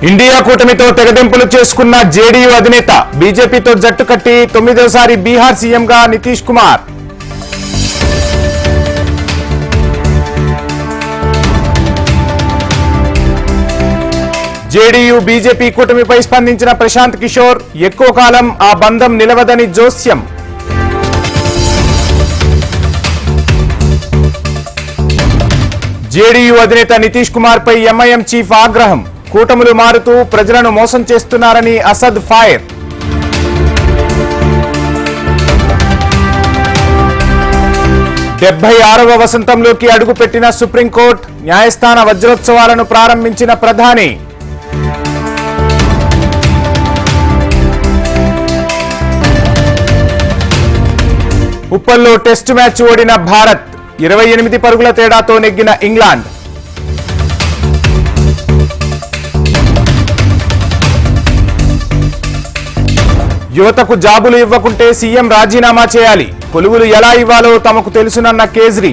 India కూటమితో తెగదెంపులు చేసుకున్న JDU అధినేత బీజేపీతో జట్టు కట్టి 9వ బీహార్ సీఎంగా నితీష్ కుమార్. జేడీయూ బీజేపీ కూటమిపై స్పందించిన ప్రశాంత్ కిషోర్ ఎక్కువ కాలం ఆ బంధం నిలవదని జోస్యం. జేడీయూ అధినేత నితీష్ కుమార్ పై ఎంఐఎం చీఫ్ ఆగ్రహం. కూటములు మారుతూ ప్రజలను మోసం చేస్తున్నారని అసద్ ఫైర్. డెబ్బై 76వ వసంతంలోకి అడుగుపెట్టిన సుప్రీంకోర్టు, న్యాయస్థాన వజ్రోత్సవాలను ప్రారంభించిన ప్రధాని. ఉప్పల్లో టెస్టు మ్యాచ్ ఓడిన భారత్, 28 పరుగుల తేడాతో నెగ్గిన ఇంగ్లాండ్. యువతకు జాబులు ఇవ్వకుంటే సీఎం రాజీనామా చేయాలి, కొలువులు ఎలా ఇవ్వాలో తమకు తెలుసునన్న కేజ్రీ.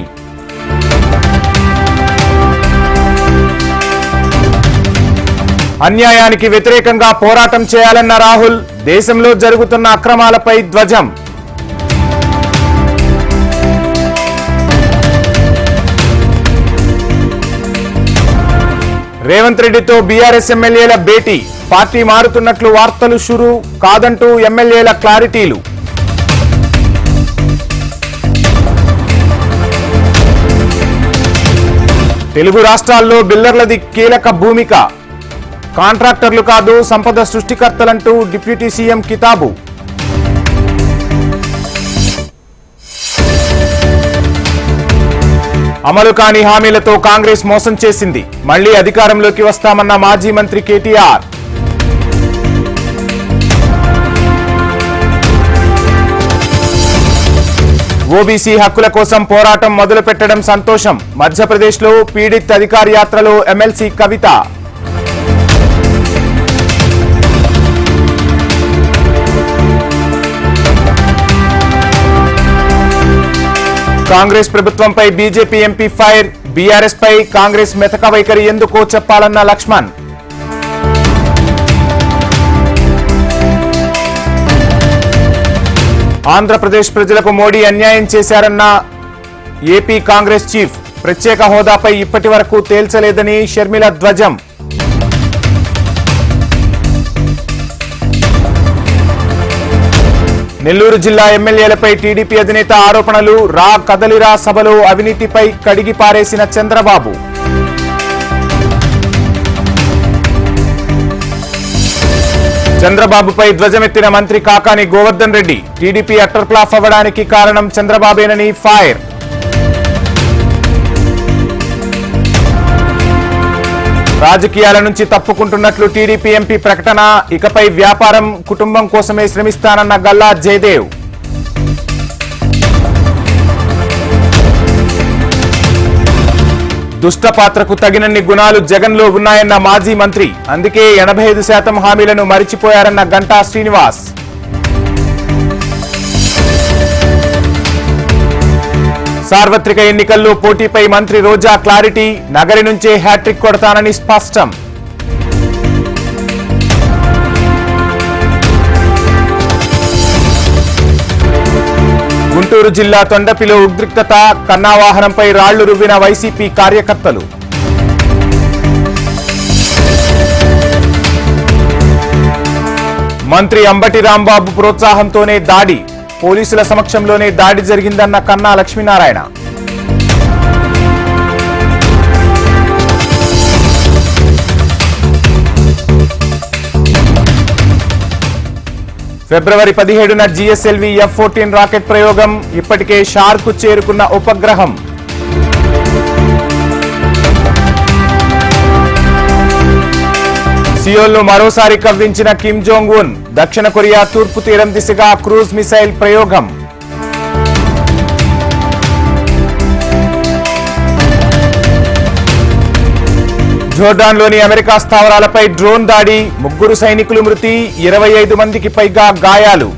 అన్యాయానికి వ్యతిరేకంగా పోరాటం చేయాలన్న రాహుల్, దేశంలో జరుగుతున్న అక్రమాలపై ధ్వజం. రేవంత్ రెడ్డితో బీఆర్ఎస్ ఎమ్మెల్యేల భేటీ, పార్టీ మారుతున్నట్లు వార్తలు షురు కాదంటూ ఎమ్మెల్యేల క్లారిటీలు. తెలుగు రాష్ట్రాల్లో బిల్డర్లది కీలక భూమిక, కాంట్రాక్టర్లు కాదు సంపద సృష్టికర్తలంటూ డిప్యూటీ సీఎం కితాబు. అమలు కాని హామీలతో కాంగ్రెస్ మోసం చేసింది, మళ్లీ అధికారంలోకి వస్తామన్న మాజీ మంత్రి కేటీఆర్. ఓబీసీ హక్కుల కోసం పోరాటం మొదలు పెట్టడం సంతోషం, మధ్యప్రదేశ్లో పీడిత్ అధికార యాత్రలో ఎమ్మెల్సీ కవిత. కాంగ్రెస్ ప్రభుత్వంపై బీజేపీ ఎంపీ ఫైర్, బీఆర్ఎస్ పై కాంగ్రెస్ మెతక వైఖరి ఎందుకో చెప్పాలన్న లక్ష్మణ్. ఆంధ్రప్రదేశ్ ప్రజలకు మోడీ అన్యాయం చేశారన్న ఏపీ కాంగ్రెస్ చీఫ్, ప్రత్యేక హోదాపై ఇప్పటి వరకు తేల్చలేదని షర్మిల ధ్వజం. నెల్లూరు జిల్లా ఎమ్మెల్యేలపై టీడీపీ అధినేత ఆరోపణలు, రా కదలిరా సభలో అవినీతిపై కడిగి పారేసిన చంద్రబాబు. చంద్రబాబుపై ధ్వజమెత్తిన మంత్రి Kakani Govardhan Reddy, TDP utter flop అవ్వడానికి కారణం చంద్రబాబేనని ఫైర్. రాజకీయాల నుంచి తప్పుకుంటున్నట్లు టీడీపీ ఎంపీ ప్రకటన, ఇకపై వ్యాపారం కుటుంబం కోసమే శ్రమిస్తానన్న గల్లా జయదేవ్. దుష్ట పాత్రకు తగినన్ని గుణాలు జగన్లో ఉన్నాయన్న మాజీ మంత్రి, అందుకే 85% హామీలను మరిచిపోయారన్న గంటా శ్రీనివాస్. సార్వత్రిక ఎన్నికల్లో పోటీపై మంత్రి రోజా క్లారిటీ, నగరి నుంచే హ్యాట్రిక్ కొడతానని స్పష్టం. గుంటూరు జిల్లా తొండపిలో ఉద్రిక్తత, కన్నావాహనంపై రాళ్లు రువ్విన వైసీపీ కార్యకర్తలు. మంత్రి అంబటి రాంబాబు ప్రోత్సాహంతోనే దాడి, పోలీసుల సమక్షంలోనే దాడి జరిగిందన్న కన్నా లక్ష్మీనారాయణ. ఫిబ్రవరి 17న జిఎస్ఎల్వి F-14 రాకెట్ ప్రయోగం, ఇప్పటికే షార్కు చేరుకున్న ఉపగ్రహం. సియోల్ను మరోసారి కవ్వించిన కిమ్ జోంగ్ ఉన్, దక్షిణ కొరియా తూర్పు తీరం దిశగా క్రూజ్ మిసైల్ ప్రయోగం. జోర్డాన్లోని అమెరికా స్థావరాలపై డ్రోన్ దాడి, 3 సైనికులు మృతి, 25 మందికి పైగా గాయాలు.